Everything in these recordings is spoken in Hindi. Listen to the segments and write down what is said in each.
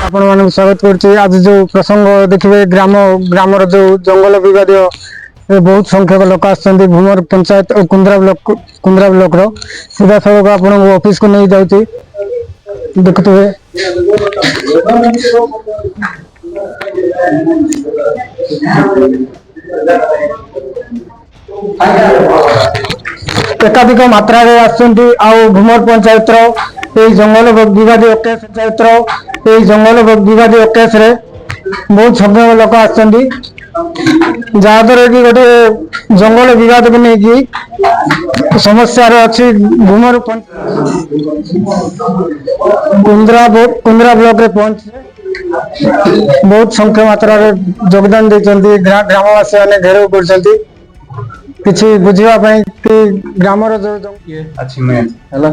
आपण मानक स्वागत करछि। आज जो प्रसंग देखिए ग्रामर जो जंगल विवाद बहुत संख्यक लोक आसछन्ती भूमर पंचायत और कुंद्रा ब्लॉक रो सीधा सड़क आपण ऑफिस को नहीं जाउछि देखते एकाधिक मात्रा रे आसछन्ती आ भूमर पंचायत रो जंगल विवाद केस पंचायत जंगल विवाद केस रे बहुत संख्यक लोक आसछन्ती जहाद्वारा कि गोटे जंगल विवाद को लेकिन समस्या अच्छी भूमर कुंद्रा ब्लॉक रे पहुंच बहुत संख्या मात्रा रे योगदान देछन्ती ग्रामवासी माने घेराव करछन्ती किछि बुझिबा पई कि ग्रामर जो अच्छी मैं हला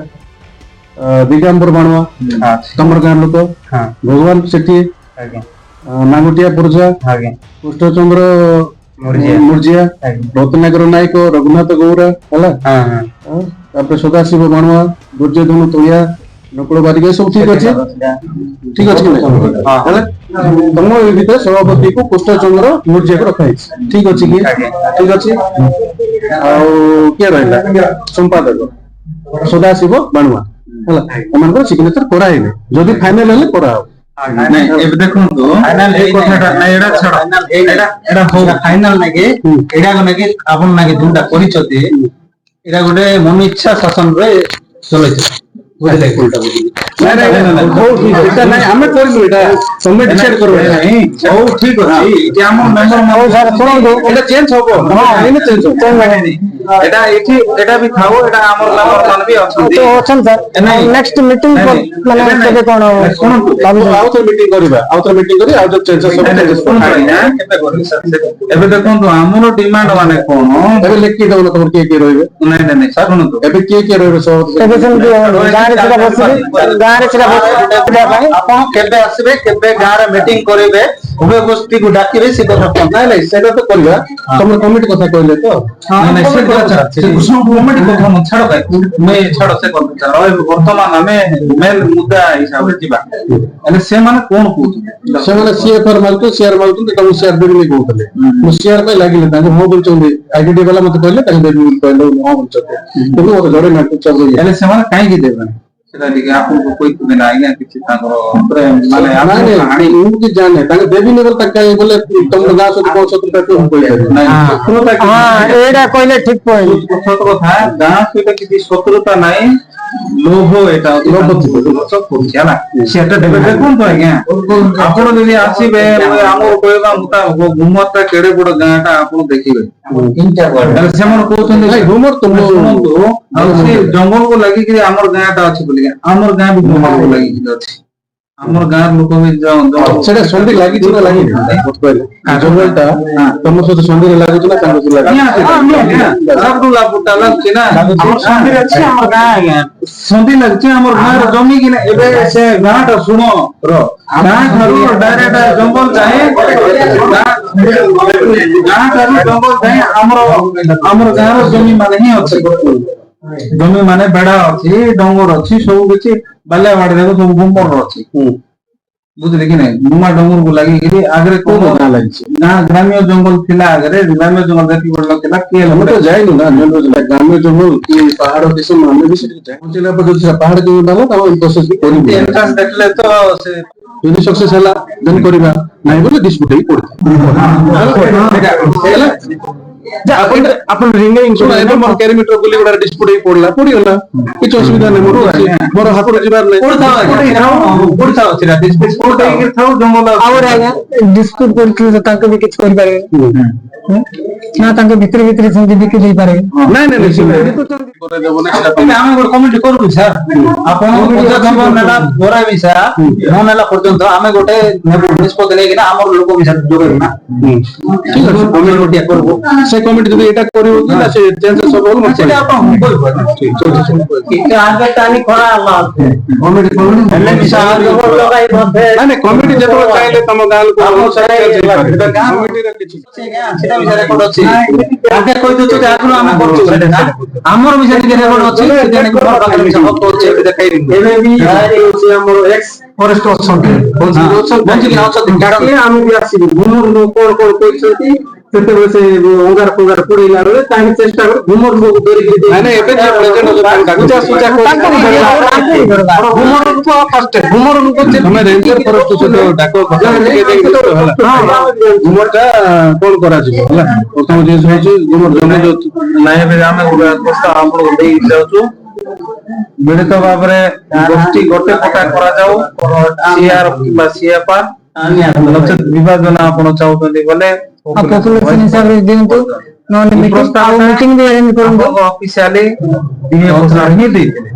दिगंबर बनवा तमर गां लोक भगवान सेठी आगे नागुटिया पुरजा आगे कृष्णचंद्र मुर्जिया रत्नाकर नायक रघुनाथ गौरा हला सदाशिव बनवा दुर्योधन तोया नकुल बारिक सब ठीक अच्छे ठीक अच्छे तुम भीतर सभापति को कृष्णचंद्र मुर्जिया को रखा ठीक अच्छे कि ठीक अच्छे किए रहा संपादक सदाशिव बाणुआ है सिग्नेचर कराइबे जदि फाइनल हेले करा नहीं एबे देखंतु फाइनल ए कथाटा नै एडा छडा एडा हो फाइनल नेके एडा को नेके आपन नाके दुटा परिचते एडा गोटे मन इच्छा शासन रे चलै छै बुझले कोलटा बुझली नहीं बहुत ठीक है नहीं हमें करलु एटा समय डिसाइड करबे नहीं बहुत ठीक अछि इति हमर मेंबर ओ सर सुनो एटा चेंज होबो हां एने चेंज हो कोन माने एटा एठी एटा भी खाओ एटा हमर मेंबर मान भी अछंती तो अछन सर नेक्स्ट मीटिंग माने केबे कोन सुनंतु आउ तो मीटिंग करबा आउ तो मीटिंग करी आउ तो चेंजेस सब चेंजेस केबे करबी सर एबे देखंतु हमर डिमांड माने कोन एबे लिखि दउन तोर के रहबे नहीं नहीं सर सुनंतु एबे के रहबे सब एबे सुन गारे सिरा बस आपण केबे आसीबे केबे गां रे मीटिंग करिवे उभय गोष्ठी को डाकिबे से कथा नहीं नहीं सेटा तो करबा तुम कमिटी कथा कहले तो नहीं नहीं से कथा से कुछ कमिटी कथा न छाड़ भाई मैं छाड़ से कथा रहे वर्तमान हमें मेन मुद्दा हिसाब रे जीवा एले से माने कोन कहू से माने सीएफआर मालक शेयर मालक तो शेयर देबे नहीं कहतले मु शेयर पे लागिले ताको हो बोलचोंदे आईडीडी वाला मते कहले ताको देबे कहले हो बोलचोते तो मोर जड़े ना कुछ चल एले से माने काई की देबे सेटा दिके आपन को कोई को ना आइना किछि तांकर माने माने हानी उ की जाने ताके देबी लेवल तक काई बोले तुम गां से 500 रुपया तुम कोई नहीं हां एडा कहले ठीक पॉइंट सत कथा गां से किछि शत्रुता नाही लोभ एटा लोभ सब करछि हला सेटा देबे देखन तो आज्ञा आपण जदि आसीबे हमर कहबा मुताबिक घुमरटा केडे बड गांटा आपण देखिबे तीनटा वर्ड से मन कहउछन भाई घुमर तुम सुनंतु आ से जंगल को लागि कि हमर गांटा अछि बोली हमर गां भी जंगल को लागि कि अछि हमर गां लोक भी सेटा संधि लागि छिना लागि मत कहले जंगलटा तुम सो संधि लागि छिना कांगो लागि सब दुला पुटा लागि ना हमर संधि अछि हमर गां आज्ञा संधि लागि हमर गां रो जमी कि ना एबे से गांटा सुनो रो गां घरु डायरेक्ट जंगल जाए गां घरु जंगल जाए हमर गां रो जमी माने ही अछि जमी माने बेड़ा अछि डंगर अछि सब किछि बाल्या बाड़ देखो सब गुमर अछि बुझले कि नहीं गुमा डंगर को लागि कि आगरे को ना लागि ना ग्रामीय जंगल थिला आगरे ग्रामीय जंगल देखि पड़ल थिला के हम तो जाइनु ना ग्रामीय जंगल की पहाड़ देश में हम भी से पहुंचला पर जो पहाड़ जो डालो त हम प्रोसेस भी करी एंट्रेंस देखले तो से यदि सक्सेस हला देन करबा नाही बोले डिस्प्यूट ही पड़ता अपन अपन रिंगिंग सुना एबे मोर किलोमीटर बोली गुडा डिस्प्यूट ही पड़ला किछ असुविधा नै मोर हाथ रे जिबार नै पड़ता अछि डिस्प्यूट ही थाउ जंगल और आया डिस्प्यूट करके ताके भी किछ कर पारे ना ताके भीतर भीतर संधि भी दे पारे नहीं नहीं नहीं करे देबो ना सेटा हम एक कमेंट करू सर आपण को जंगल नेला गोरा विसा न नेला पर्यंत हम गोटे निष्पत्ति नै कि हमर लोक विसा जोगे ना ठीक अछि कमेंट गोटिया करबो ସେ କମିଟି ଯଦି ଏଇଟା କରିବ କି ନା ସେ ଚେଞ୍ଜେସ୍ ହବ ବୋଲି ସେଟା ଆପଣ କହିବ এটা আগে টানি করা আল্লাহ କମିଟି ହେଲେ ବି ସାହାଯ୍ୟ ଲଗାଇ ମଧ୍ୟ ନାଇଁ କମିଟି ଯେତେବେଳେ ଚାହିଁଲେ ତମ ଗାଁ ଲୋକ ଅନୁସାରେ change ହେଇପାରିବ। କମିଟିର କିଛି ସେଟା ବି ରେକର୍ଡ ଅଛି ତାଙ୍କେ କହିଦଉଛୁ ଯେ ଆଗରୁ ଆମେ କରୁଛୁ ସେଟା ଆମର ବି ସେଠି ରେକର୍ଡ ଅଛି ସେଟା ନେଇକି ମୋ ପାଖରେ ବି ହକ ଅଛି ଏବେ ଦେଖେଇବି ଏବେ ବି ହଉଛି ଆମର ଏକ୍ସ ଫରେଷ୍ଟ ଅଛନ୍ତି ବଞ୍ଚିକି ଅଛନ୍ତି ଡାକିଲେ ଆମେ ବି ଆସିବୁ ଘୁମର କଣ କଣ କହିଛନ୍ତି ସେତେବେଳେ ସେ ଅଙ୍ଗାର ଫଙ୍ଗାର ପଡେଇଲା ବେଳେ ତାଙ୍କେ ଚେଷ୍ଟା କରି ଘୁମର ଲୋକ ଧରିକି ନାଇଁ ନାଇଁ ଏବେ ଯିଏ ପ୍ରେଜେଣ୍ଟ ଅଛନ୍ତି ପୂଜା ସୁଜା ଘୁମର ଲୋକ ଫାଷ୍ଟ ଘୁମର ଲୋକ ତମେ ରେଞ୍ଜର ଫରେଷ୍ଟ ସହିତ ଡାକ କଥା ଟିକେ ଦେଇକି ହେଲା ଘୁମରଟା କଣ କରାଯିବ ହେଲା ପ୍ରଥମ ଜିନିଷ ହଉଛି ଘୁମର ଜମି ନାଇଁ ଏବେ ଆମେ ଗୋଟେ ପ୍ରସ୍ତାବ ଆପଣଙ୍କୁ ଦେଇ ଯାଉଛୁ ମିଳିତ ଭାବରେ ଗୋଷ୍ଠୀ ଗୋଟେ ପଟା କରାଯାଉ ସିଆର କିମ୍ବା ସିଆପାର ନଚେତ ବିଭାଜନ ଆପଣ ଚାହୁଁଛନ୍ତି ବୋଲେ ପପୁଲେସନ ହିସାବରେ ଦିଅନ୍ତୁ ନହେଲେ ମିଟିଂ ବି ଆରେଞ୍ଜ କରନ୍ତୁ ଅଫିସିଆଲି DA ସାର୍ ହିଁ ଦେଇଥିଲେ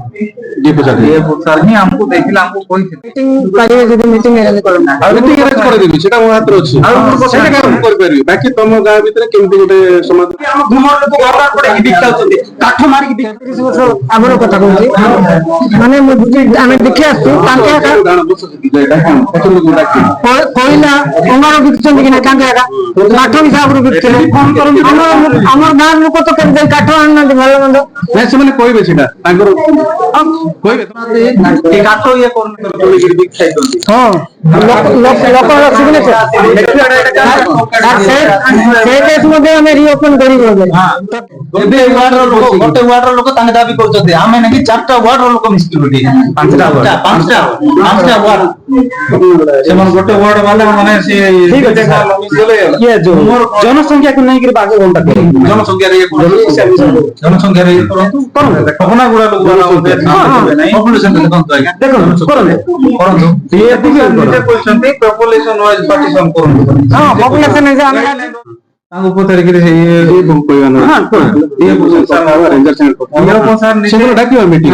DA ସାର୍ ହିଁ ଆମକୁ ଦେଇଥିଲେ ଆମକୁ କହିଥିଲେ ମିଟିଂ କରିବେ ଯଦି ମିଟିଂ ଆରେଞ୍ଜ କରନ୍ତୁ ମିଟିଂ ଆରେଞ୍ଜ କରିଦେବି ସେଟା ମୋ ହାତରେ ଅଛି ସେଟା କାମ କରିପାରିବି ବାକି ତମ ଗାଁ ଭିତରେ କେମିତି ଗୋଟେ ସମାଧାନ ଘୁମର ଲୋକ ଅର୍ଡର ପଡେଇକି ବିକାଉଛନ୍ତି କାଠ ମାରିକି 30 ବର୍ଷ ଆଗର କଥା କହୁଛି ମାନେ ମୁଁ ଆମେ ଦେଖି ଆସିଛୁ ତାଙ୍କେ କହିଲା ଅଙ୍ଗାର ବିକୁଛନ୍ତି କି ନା ତାଙ୍କେ କାଠ ହିସାବରୁ ବିକୁଥିଲେ ଆମର ଗାଁ ଲୋକ ତ କେମିତି କାଠ ଆଣୁନାହାନ୍ତି ଭଲ ମନ୍ଦ ନାଇଁ ସେମାନେ କହିବେ ସେଟା ତାଙ୍କର କହିବେ ଏ କାଠ ଇଏ କରୁଛନ୍ତି ଖାଇଛନ୍ତି ହଁ ଲୋକ ରଖିଥିଲେ ସେ କେସ ମଧ୍ୟ ଆମେ ରିଓପନ କରିବୁ ଏବେ ଏବେ ୱାର୍ଡର ଲୋକ ଗୋଟେ ୱାର୍ଡର ଲୋକ ତାଙ୍କେ ଦାବି କରୁଛନ୍ତି ଆମେ ନାକି 4ଟା ୱାର୍ଡର ଲୋକ ମିଶିଛୁ ଏଠି 5ଟା ୱାର୍ଡ ସେମାନେ ଗୋଟେ ୱାର୍ଡ ବାଲା ମାନେ ସେ ଜନସଂଖ୍ୟାକୁ ନେଇକି ବାଘ ଘଣ୍ଟା ଜନସଂଖ୍ୟାରେ ଇଏ କରନ୍ତୁ ଜନସଂଖ୍ୟାରେ ଇଏ କରନ୍ତୁ ପବନା ଗୁଡା ଲୋକ ପପୁଲେସନ ଦେଖନ୍ତୁ ଆଜ୍ଞା କରନ୍ତୁ ନିଜେ କହିଛନ୍ତି ପପୁଲେସନ ୱାଇଜ ପାର୍ଟିସନ କରନ୍ତୁ ହଁ ପପୁଲେସନ ଆମେ ତାଙ୍କୁ ପଚାରିକିରି ସେ କହିବା ନା ସେଗୁলো ଡାକିବା ମିଟିଂ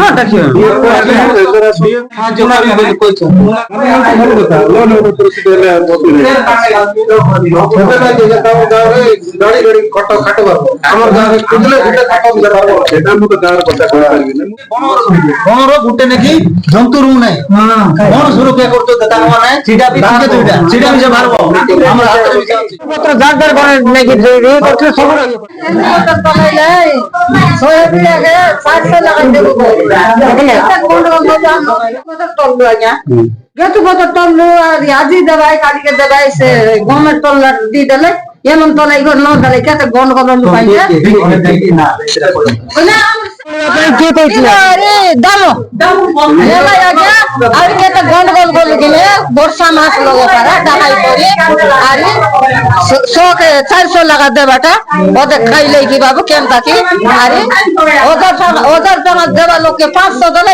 କଣର ଗୋଟେ ନାକି ଜନ୍ତୁ ରୁ ନାହିଁ କଣ ସୁରକ୍ଷା କରୁଛନ୍ତି ତାଙ୍କ ମାନେ ସେଟା ବି ସେଟା ବି ସେ ବାହାରବ ଆମର ହାତରେ ବି ଅଛି ପତ୍ର ଜାଗାର ଘରେ ନେଇକି ରିଓ କରୁଥିଲେ ସବୁ ଆଜି ଦେବାଇ କାଲିକେ ଦେବାଇ ସେ ଗଭର୍ଣ୍ଣମେଣ୍ଟ ତଲା ଦେଇଦେଲେ ଏମାନେ ତଲା ଇଗର ନ ଦେଲେ କେତେ ଗଣ୍ଡ ଗଣ୍ଡ ପାଇଲେ କିଏ କହିଥିଲେ দাম আর কেটে গন্ডগোল করলে গেলে বর্ষা মাস লগে পারা ডাকাই করে আর 400 টাকা দেবাটা ওদের খাইলে কিভাবে কেন থাকি আর 1000 টাকা দেবা লোককে 500 দিলে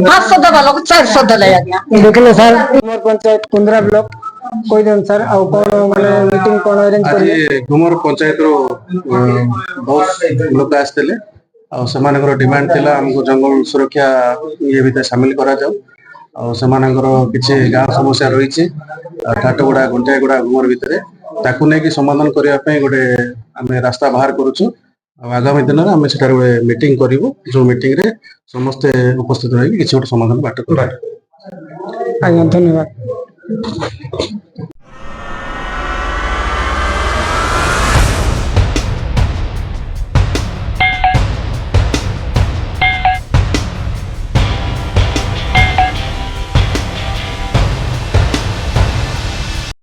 500 দেবা লোক 400 দিলে ଦେଖିଲେ ସାର୍ ଆମର ପଞ୍ଚାୟତ କୁନ୍ଦ୍ରା ବ୍ଲକ କହିଦିଅନ୍ତୁ ସାର୍ ଆଉ କଣ ମାନେ ମିଟିଂ କଣ ଆରେଞ୍ଜ କରିବେ ଘୁମର ପଞ୍ଚାୟତରୁ ବହୁତ ଲୋକ ଆସିଥିଲେ ଆଉ ସେମାନଙ୍କର ଡିମାଣ୍ଡ ଥିଲା ଆମକୁ ଜଙ୍ଗଲ ସୁରକ୍ଷା ଇଏ ଭିତରେ ସାମିଲ କରାଯାଉ ଆଉ ସେମାନଙ୍କର କିଛି ଗାଁ ସମସ୍ୟା ରହିଛି କାଠଗୁଡା ଗୁଣ୍ଠେଗୁଡା ଘୁମର ଭିତରେ ତାକୁ ନେଇକି ସମାଧାନ କରିବା ପାଇଁ ଗୋଟେ ଆମେ ରାସ୍ତା ବାହାର କରୁଛୁ ଆଉ ଆଗାମୀ ଦିନରେ ଆମେ ସେଠାରେ ଗୋଟେ ମିଟିଂ କରିବୁ ଯୋଉ ମିଟିଂ ରେ ସମସ୍ତେ ଉପସ୍ଥିତ ରହିକି କିଛି ଗୋଟେ ସମାଧାନ ବାଟ କରିବୁ ଆଜ୍ଞା ଧନ୍ୟବାଦ